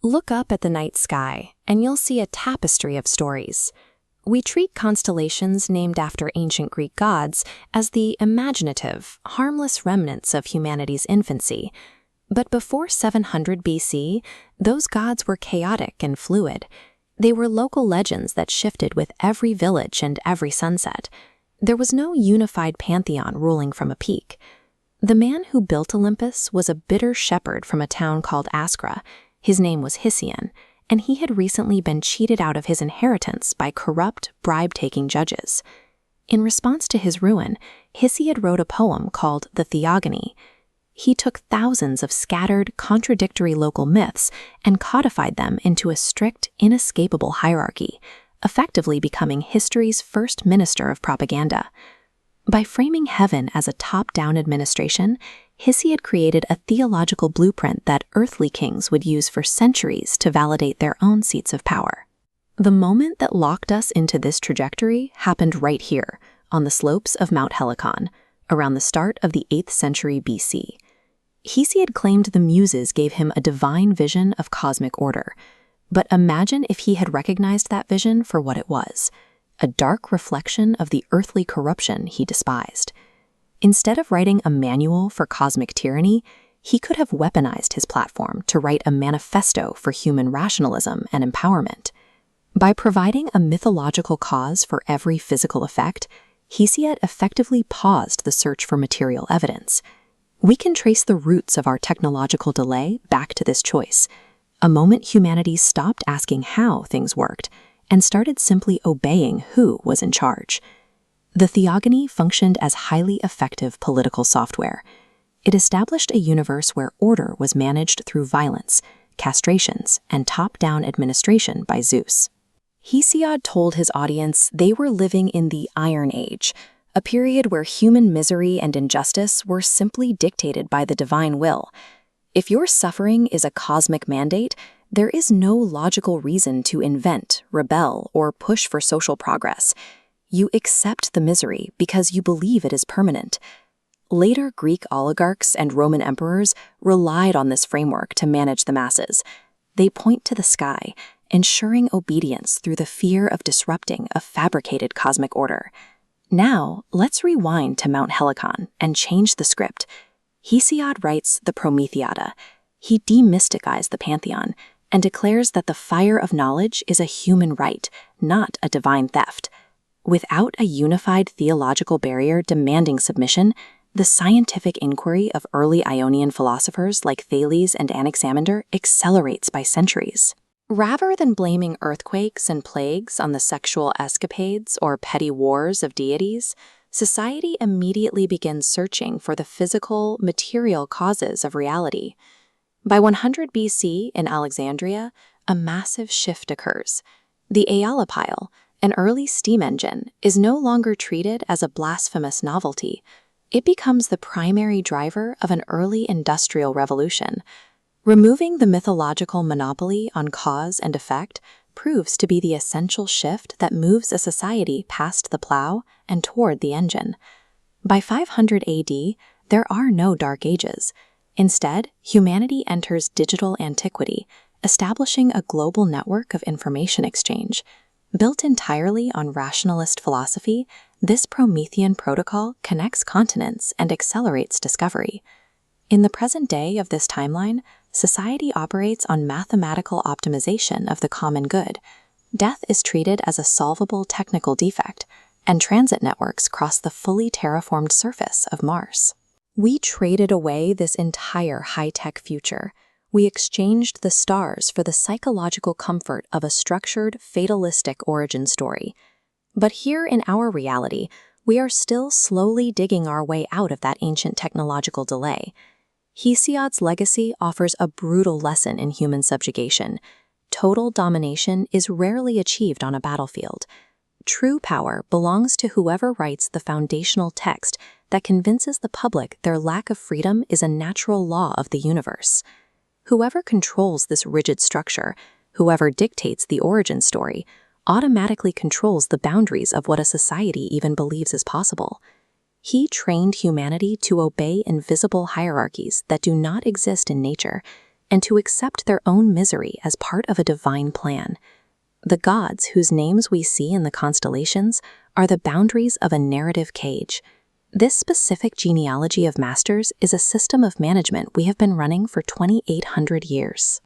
Look up at the night sky, and you'll see a tapestry of stories. We treat constellations named after ancient Greek gods as the imaginative, harmless remnants of humanity's infancy. But before 700 BC, those gods were chaotic and fluid. They were local legends that shifted with every village and every sunset. There was no unified pantheon ruling from a peak. The man who built Olympus was a bitter shepherd from a town called Ascra. His name was Hesiod, and he had recently been cheated out of his inheritance by corrupt, bribe-taking judges. In response to his ruin, Hesiod wrote a poem called the Theogony. He took thousands of scattered, contradictory local myths and codified them into a strict, inescapable hierarchy, effectively becoming history's first minister of propaganda. By framing heaven as a top-down administration, Hesiod created a theological blueprint that earthly kings would use for centuries to validate their own seats of power. The moment that locked us into this trajectory happened right here, on the slopes of Mount Helicon, around the start of the 8th century BC. Hesiod claimed the Muses gave him a divine vision of cosmic order. But imagine if he had recognized that vision for what it was, a dark reflection of the earthly corruption he despised. Instead of writing a manual for cosmic tyranny, he could have weaponized his platform to write a manifesto for human rationalism and empowerment. By providing a mythological cause for every physical effect, Hesiod effectively paused the search for material evidence. We can trace the roots of our technological delay back to this choice, a moment humanity stopped asking how things worked and started simply obeying who was in charge. The Theogony functioned as highly effective political software. It established a universe where order was managed through violence, castrations, and top-down administration by Zeus. Hesiod told his audience they were living in the Iron Age, a period where human misery and injustice were simply dictated by the divine will. If your suffering is a cosmic mandate, there is no logical reason to invent, rebel, or push for social progress. You accept the misery because you believe it is permanent. Later Greek oligarchs and Roman emperors relied on this framework to manage the masses. They point to the sky, ensuring obedience through the fear of disrupting a fabricated cosmic order. Now, let's rewind to Mount Helicon and change the script. Hesiod writes the Prometheida. He demysticized the pantheon and declares that the fire of knowledge is a human right, not a divine theft. Without a unified theological barrier demanding submission, the scientific inquiry of early Ionian philosophers like Thales and Anaximander accelerates by centuries. Rather than blaming earthquakes and plagues on the sexual escapades or petty wars of deities, society immediately begins searching for the physical, material causes of reality. By 100 BC in Alexandria, a massive shift occurs. The Aeolipile, an early steam engine, is no longer treated as a blasphemous novelty. It becomes the primary driver of an early industrial revolution. Removing the mythological monopoly on cause and effect proves to be the essential shift that moves a society past the plow and toward the engine. By 500 AD, there are no Dark Ages. Instead, humanity enters digital antiquity, establishing a global network of information exchange. Built entirely on rationalist philosophy, this Promethean protocol connects continents and accelerates discovery. In the present day of this timeline, society operates on mathematical optimization of the common good. Death is treated as a solvable technical defect, and transit networks cross the fully terraformed surface of Mars. We traded away this entire high-tech future. We exchanged the stars for the psychological comfort of a structured, fatalistic origin story. But here in our reality, we are still slowly digging our way out of that ancient technological delay. Hesiod's legacy offers a brutal lesson in human subjugation. Total domination is rarely achieved on a battlefield. True power belongs to whoever writes the foundational text that convinces the public their lack of freedom is a natural law of the universe. Whoever controls this rigid structure, whoever dictates the origin story, automatically controls the boundaries of what a society even believes is possible. He trained humanity to obey invisible hierarchies that do not exist in nature, and to accept their own misery as part of a divine plan. The gods, whose names we see in the constellations, are the boundaries of a narrative cage. This specific genealogy of masters is a system of management we have been running for 2,800 years.